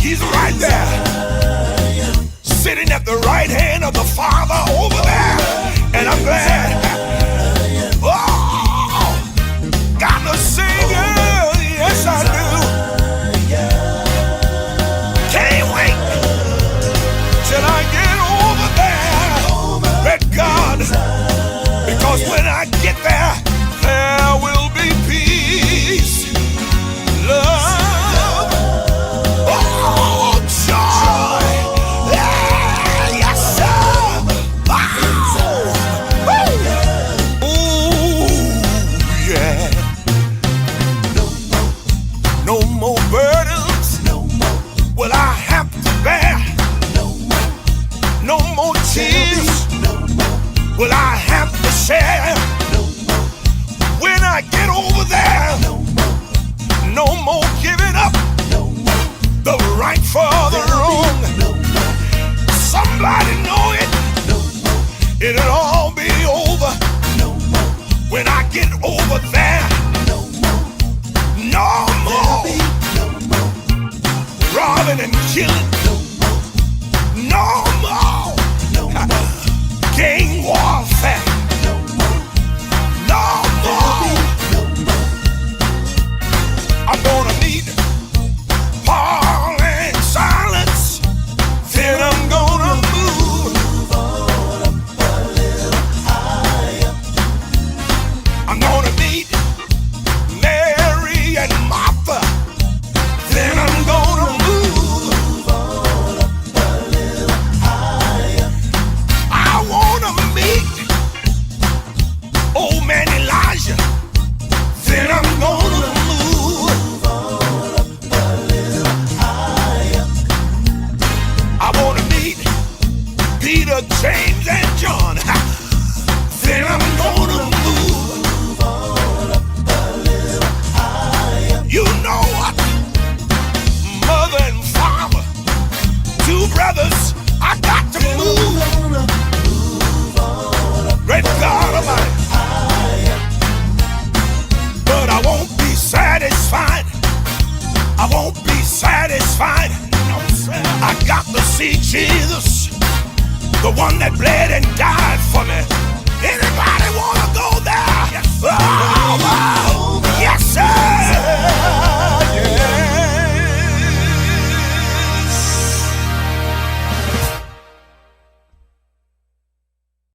He's right there, sitting at the right hand of the Father over there. And I'm glad. Oh, got a Savior. Yes, I do. Can't wait till I get over there. Let God, because when I get there, there will be peace, love, oh, joy. Yes, sir. Ooh, yeah. No more burdens will I have to bear. No more tears will I have to share. When I get over there, no more giving up the right for the wrong. Somebody know it. It'll all